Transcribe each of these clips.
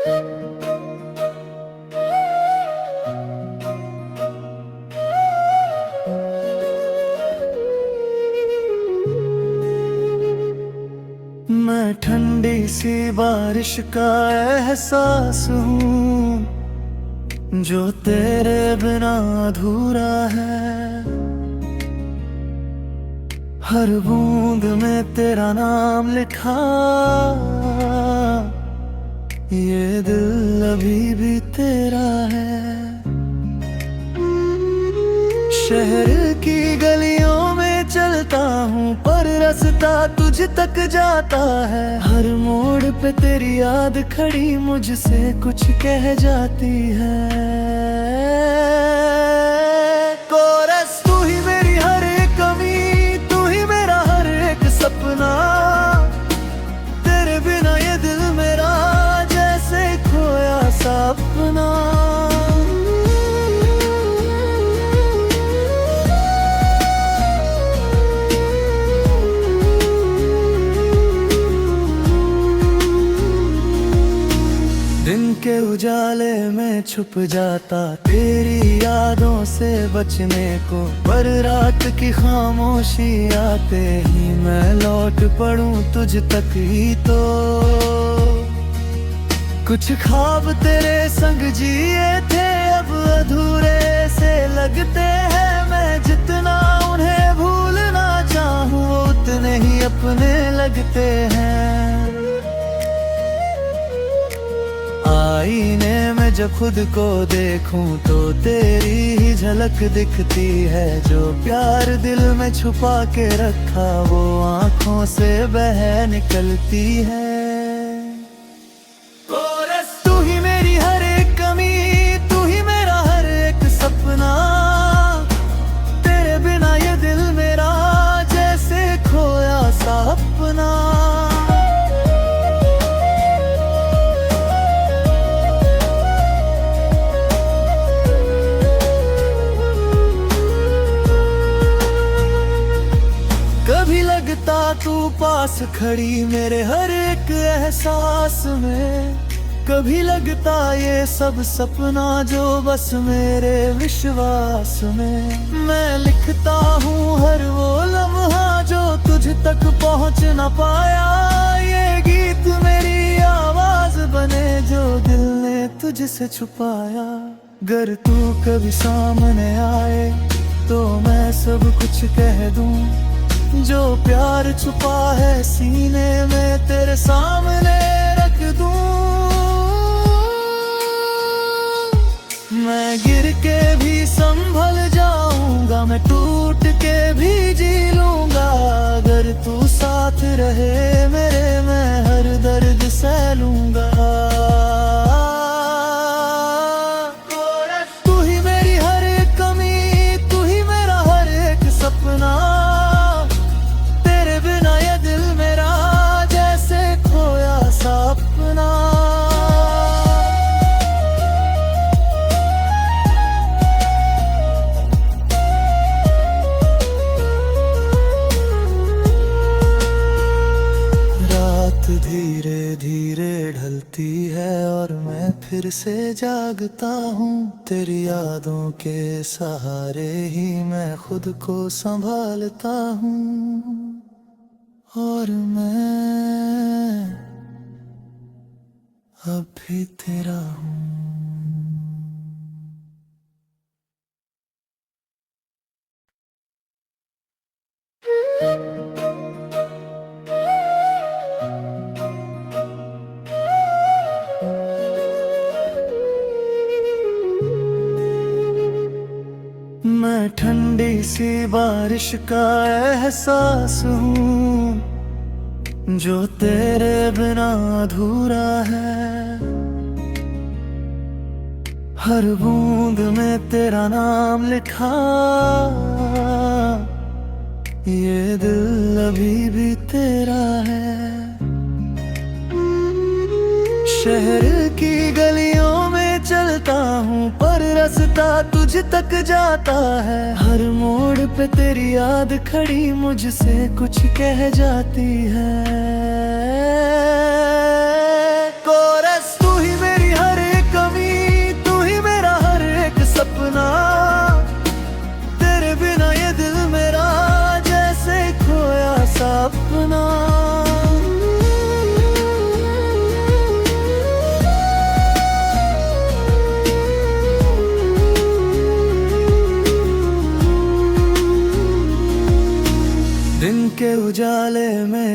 मैं ठंडी सी बारिश का एहसास हूँ जो तेरे बिना अधूरा है। हर बूंद में तेरा नाम लिखा, ये दिल अभी भी तेरा है। शहर की गलियों में चलता हूँ पर रास्ता तुझ तक जाता है। हर मोड़ पे तेरी याद खड़ी मुझसे कुछ कह जाती है। कोरस तू ही मेरी हर एक कमी, तू ही मेरा हर एक सपना। तेरे बिना ये दिल मेरा जैसे खोया सपना। दिन के उजाले में छुप जाता तेरी यादों से बचने को, पर रात की खामोशी आते ही मैं लौट पड़ूं तुझ तक ही तो। कुछ ख्वाब तेरे संग जिए थे अब अधूरे से लगते हैं। मैं जितना उन्हें भूलना चाहूँ उतने ही अपने लगते हैं। आईने में जब खुद को देखूं तो तेरी ही झलक दिखती है। जो प्यार दिल में छुपा के रखा वो आंखों से बह निकलती है। तू ही मेरी हर एक कमी, तू ही मेरा हर एक सपना। तेरे बिना ये दिल मेरा जैसे खोया सपना। कभी लगता तू पास खड़ी मेरे हर एक एहसास में। कभी लगता ये सब सपना जो बस मेरे विश्वास में। मैं लिखता हूँ हर वो लम्हा जो तुझ तक पहुँच न पाया। ये गीत मेरी आवाज बने जो दिल ने तुझसे छुपाया। गर तू कभी सामने आए तो मैं सब कुछ कह दूं। जो प्यार छुपा है सीने में तेरे सामने रख दूं। मैं गिर के भी संभल जाऊंगा, मैं टूट के भी जी लूंगा। अगर तू साथ रहे मेरे मैं हर दर्द सह लूंगा। तू ही मेरी हर एक कमी, तू ही मेरा हर एक सपना। सपना रात धीरे धीरे ढलती है और मैं फिर से जागता हूँ। तेरी यादों के सहारे ही मैं खुद को संभालता हूँ। और मैं अब भी तेरा हूँ। मैं ठंडी सी बारिश का एहसास हूँ जो तेरे बिना अधूरा है। हर बूंद में तेरा नाम लिखा, ये दिल अभी भी तेरा है। शहर की गलियों में चलता हूँ पर रास्ता तुझ तक जाता है। हर मोड़ पे तेरी याद खड़ी मुझसे कुछ कह जाती है। कोरस तू ही मेरी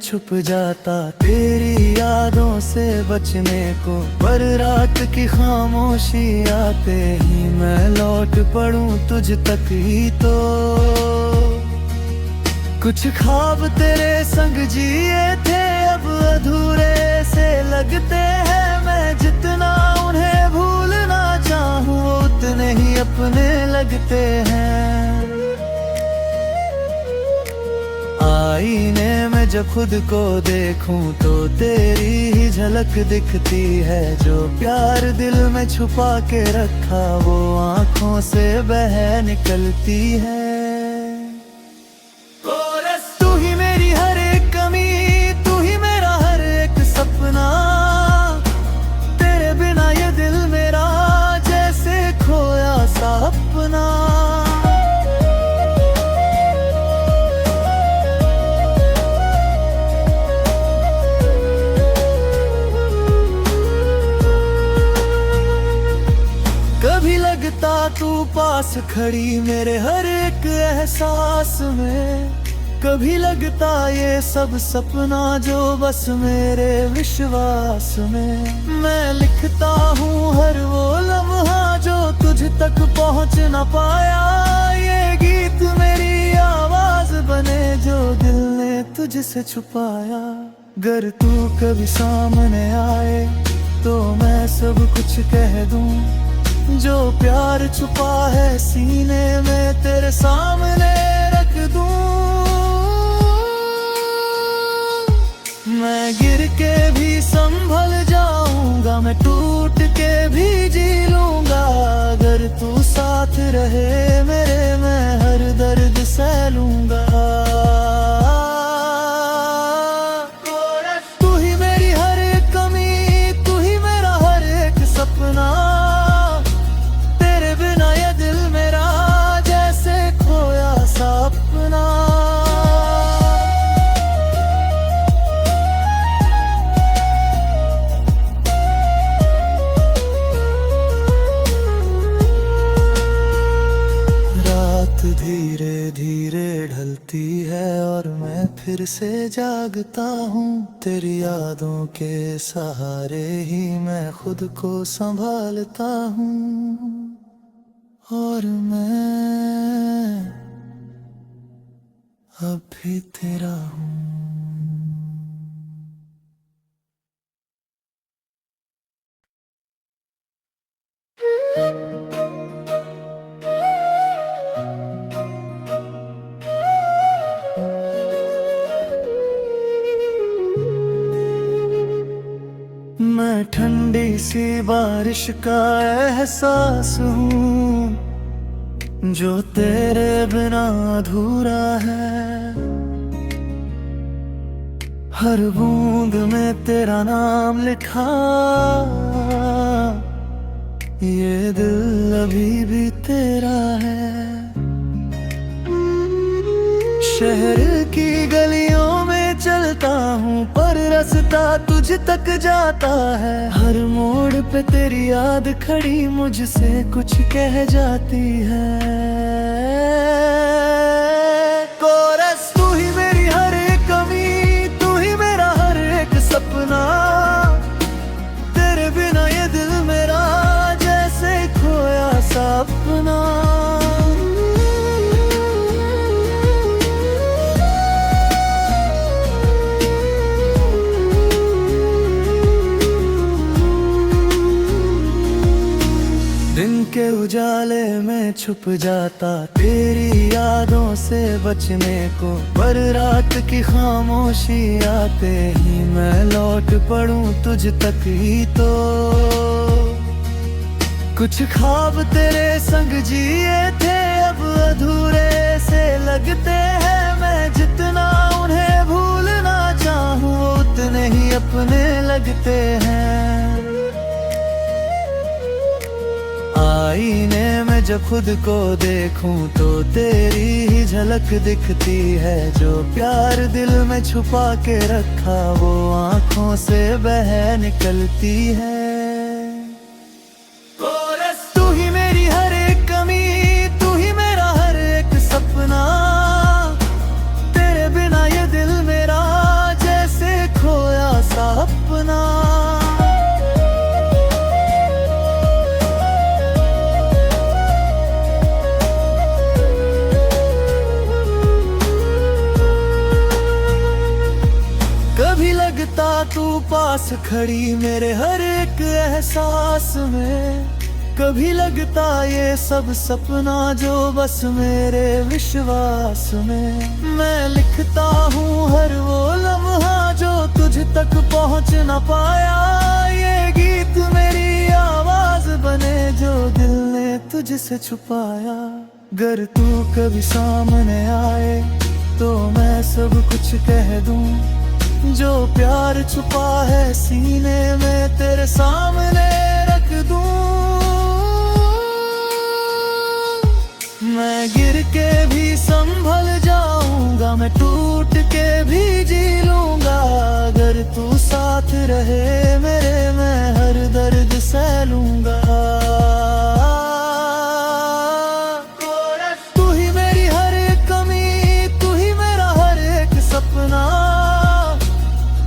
छुप जाता तेरी यादों से बचने को। पर रात की खामोशी आते ही मैं लौट पड़ूं तुझ तक ही तो। कुछ ख्वाब तेरे संग जिए थे अब अधूरे से लगते हैं। मैं जितना उन्हें भूलना चाहूँ उतने ही अपने लगते हैं। आईने में जब खुद को देखूं तो तेरी ही झलक दिखती है। जो प्यार दिल में छुपा के रखा वो आंखों से बह निकलती है। तू ही मेरी हर एक कमी, तू ही मेरा हर एक सपना। तेरे बिना ये दिल मेरा जैसे खोया सा अपना। कभी लगता तू पास खड़ी मेरे हर एक एहसास में। कभी लगता ये सब सपना जो बस मेरे विश्वास में। मैं लिखता हूँ हर वो लम्हा जो तुझ तक पहुँच न पाया। ये गीत मेरी आवाज बने जो दिल ने तुझसे छुपाया। अगर तू कभी सामने आए तो मैं सब कुछ कह दूं। जो प्यार छुपा है सीने में तेरे सामने रख दूं। मैं गिर के भी संभल जाऊंगा, मैं टूट के भी जी लूंगा। अगर तू साथ रहे मेरे मैं हर दर्द सह लूंगा। तू ही मेरी हर एक कमी, तू ही मेरा हर एक सपना। तेरे बिना ये दिल मेरा जैसे खोया सा अपना। धीरे धीरे ढलती है और मैं फिर से जागता हूँ। तेरी यादों के सहारे ही मैं खुद को संभालता हूँ। और मैं अब भी तेरा हूँ। मैं ठंडी सी बारिश का एहसास हूँ जो तेरे बिना अधूरा है। हर बूंद में तेरा नाम लिखा, ये दिल अभी भी तेरा है। शहर की गलियों में चलता हूँ पर रास्ता तुझ तक जाता है। हर मोड़ पे तेरी याद खड़ी मुझसे कुछ कह जाती है। कोरस तू ही मेरी हर एक कमी, तू ही मेरा हर एक सपना। तेरे बिना ये दिल मेरा जैसे खोया सा अपना। दिन के उजाले में छुप जाता तेरी यादों से बचने को। पर रात की खामोशी आते ही मैं लौट पड़ूं तुझ तक ही तो। कुछ ख्वाब तेरे संग जिए थे अब अधूरे से लगते हैं। मैं जितना उन्हें भूलना चाहूँ उतने ही अपने लगते हैं। आईने में जब खुद को देखूं तो तेरी ही झलक दिखती है। जो प्यार दिल में छुपा के रखा वो आंखों से बह निकलती है। तू ही मेरी हर एक कमी, तू ही मेरा हर एक सपना। तेरे बिना ये दिल मेरा पास खड़ी मेरे हर एक एहसास में। कभी लगता ये सब सपना जो बस मेरे विश्वास में। मैं लिखता हूँ हर वो लम्हा जो तुझ तक पहुँच न पाया। ये गीत मेरी आवाज बने जो दिल ने तुझसे छुपाया। अगर तू कभी सामने आए तो मैं सब कुछ कह दूं। जो प्यार छुपा है सीने में तेरे सामने रख दूं। मैं गिर के भी संभल जाऊंगा, मैं टूट के भी जी लूंगा। अगर तू साथ रहे मेरे मैं हर दर्द सह लूंगा। तू ही मेरी हर एक कमी, तू ही मेरा हर एक सपना।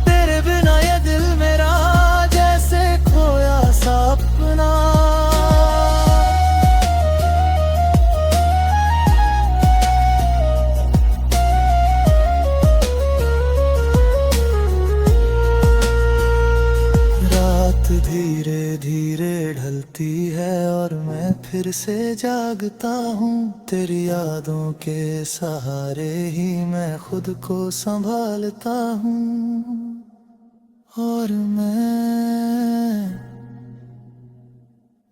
तेरे बिना ये दिल मेरा जैसे खोया सपना। धीरे धीरे ढलती है और मैं फिर से जागता हूँ। तेरी यादों के सहारे ही मैं खुद को संभालता हूँ। और मैं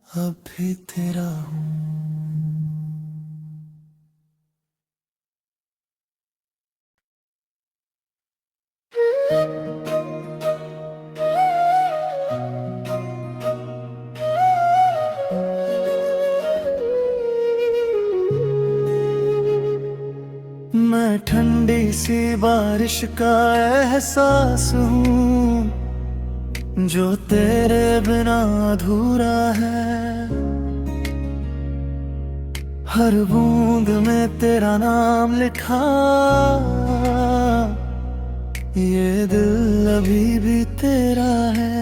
अब भी तेरा हूँ। मैं ठंडी सी बारिश का एहसास हूँ जो तेरे बिना अधूरा है। हर बूंद में तेरा नाम लिखा, ये दिल अभी भी तेरा है।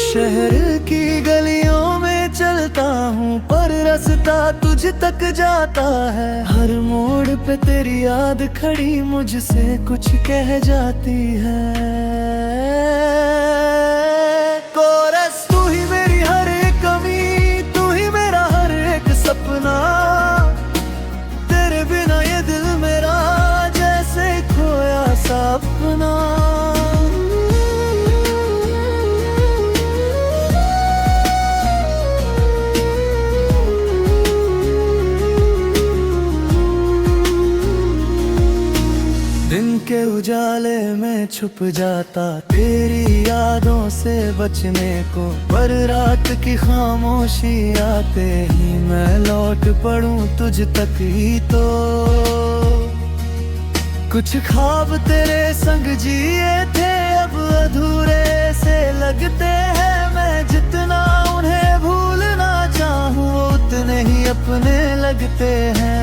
शहर की गलियों में चलता हूँ पर रास्ता तुझ तक जाता है। हर मोड़ पे तेरी याद खड़ी मुझसे कुछ कह जाती है। कोरस तू ही मेरी हर एक कमी, तू ही मेरा हर एक सपना। तेरे बिना ये दिल मेरा जैसे खोया सपना। दिन के उजाले में छुप जाता तेरी यादों से बचने को। पर रात की खामोशी आते ही मैं लौट पड़ूं तुझ तक ही तो। कुछ ख्वाब तेरे संग जिए थे अब अधूरे से लगते हैं। मैं जितना उन्हें भूलना चाहूँ उतने ही अपने लगते हैं।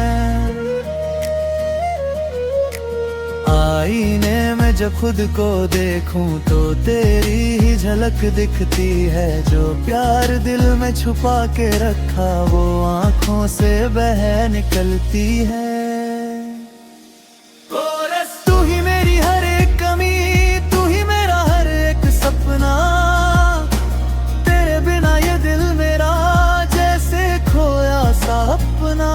आईने में जब खुद को देखूं तो तेरी ही झलक दिखती है। जो प्यार दिल में छुपा के रखा वो आंखों से बह निकलती है। तू ही मेरी हर एक कमी, तू ही मेरा हर एक सपना। तेरे बिना ये दिल मेरा जैसे खोया सपना।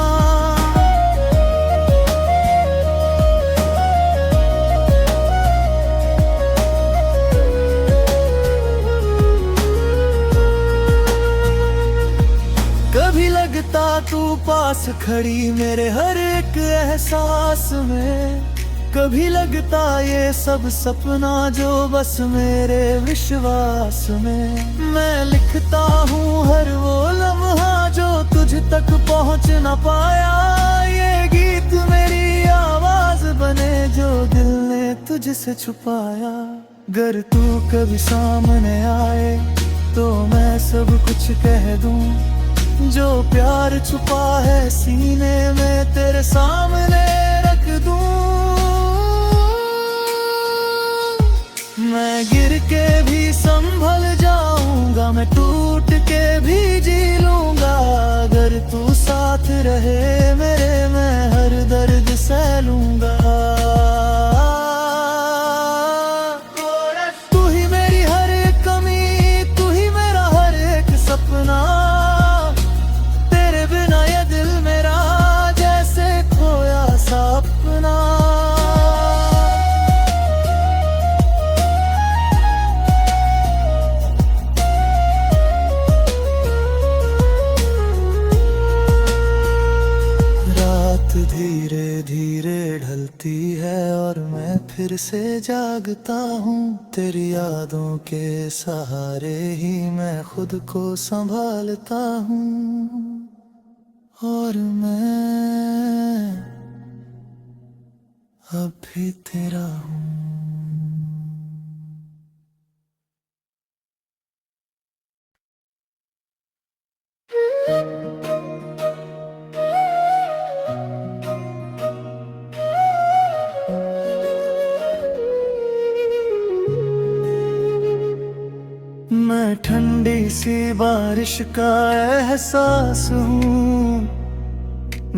कभी लगता तू पास खड़ी मेरे हर एक एहसास में। कभी लगता ये सब सपना जो बस मेरे विश्वास में। मैं लिखता हूँ हर वो लम्हा जो तुझ तक पहुँच न पाया। ये गीत मेरी आवाज बने जो दिल ने तुझसे छुपाया। अगर तू कभी सामने आए तो मैं सब कुछ कह दूं। जो प्यार छुपा है सीने में तेरे सामने रख दूं। मैं गिर के भी संभल जाऊंगा, मैं टूट के भी जी लूंगा। अगर तू साथ रहे मेरे मैं हर दर्द सह लूंगा। फिर से जागता हूँ। तेरी यादों के सहारे ही मैं खुद को संभालता हूँ। और मैं अब भी तेरा हूँ। मैं ठंडी सी बारिश का एहसास हूँ,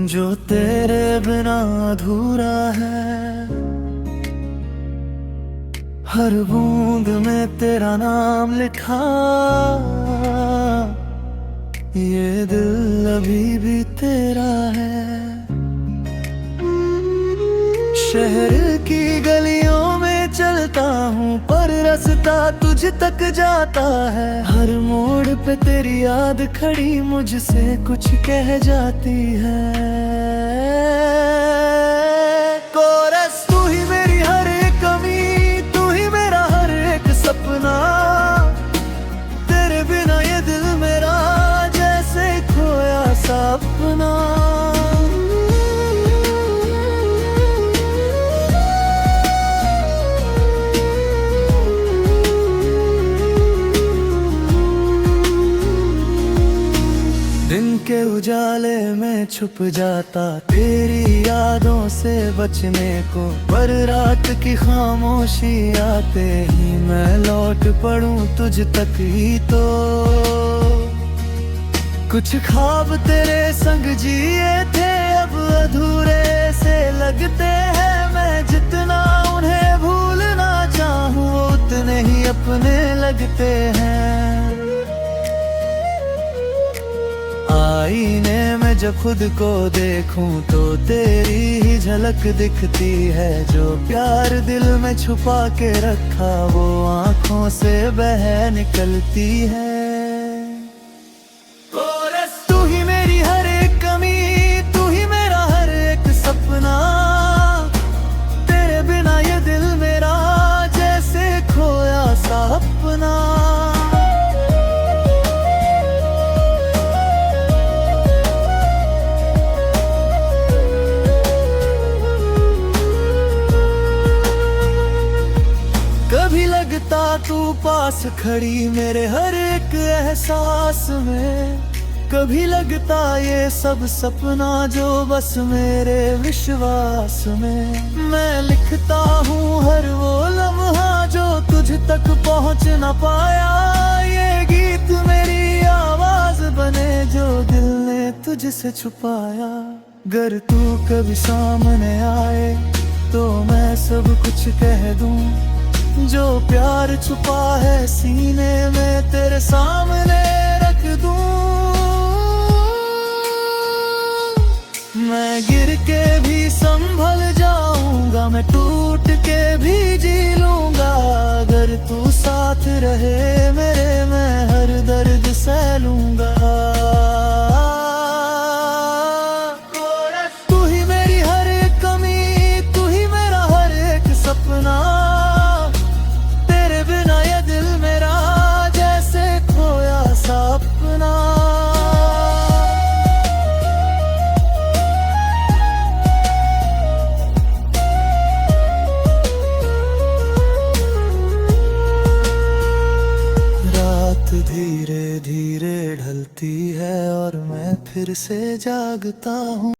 जो तेरे बिना अधूरा है। हर बूंद में तेरा नाम लिखा, ये दिल अभी भी तेरा है। शहर की गलियों में चलता हूँ, पर रास्ता तुझ तक जाता है। हर मोड़ पे तेरी याद खड़ी मुझसे कुछ कह जाती है। कोरस तू ही मेरी हर एक कमी, तू ही मेरा हर एक सपना। तेरे बिना ये दिल मेरा जैसे खोया सपना। दिन के उजाले में छुप जाता तेरी यादों से बचने को, पर रात की खामोशी आते ही मैं लौट पड़ूं तुझ तक ही तो। कुछ ख्वाब तेरे संग जिए थे अब अधूरे से लगते हैं। मैं जितना उन्हें भूलना चाहूँ उतने ही अपने लगते हैं। आईने में जब खुद को देखूं तो तेरी ही झलक दिखती है। जो प्यार दिल में छुपा के रखा वो आंखों से बह निकलती है। तू ही मेरी हर एक कमी, तू ही मेरा हर एक सपना। तेरे बिना ये दिल मेरा जैसे खोया सपना। कभी लगता तू पास खड़ी मेरे हर एक एहसास में। कभी लगता ये सब सपना जो बस मेरे विश्वास में। मैं लिखता हूँ हर वो लम्हा जो तुझ तक पहुँच न पाया। ये गीत मेरी आवाज बने जो दिल ने तुझसे छुपाया। गर तू कभी सामने आए तो मैं सब कुछ कह दूं। जो प्यार छुपा है सीने में तेरे सामने रख दूं। मैं गिर के भी संभल जाऊंगा, मैं टूट के भी जी लूंगा। अगर तू साथ रहे मेरे मैं हर दर्द सह लूंगा। तू ही मेरी हर एक कमी, तू ही मेरा हर एक सपना। सपना रात धीरे धीरे ढलती है और मैं फिर से जागता हूँ।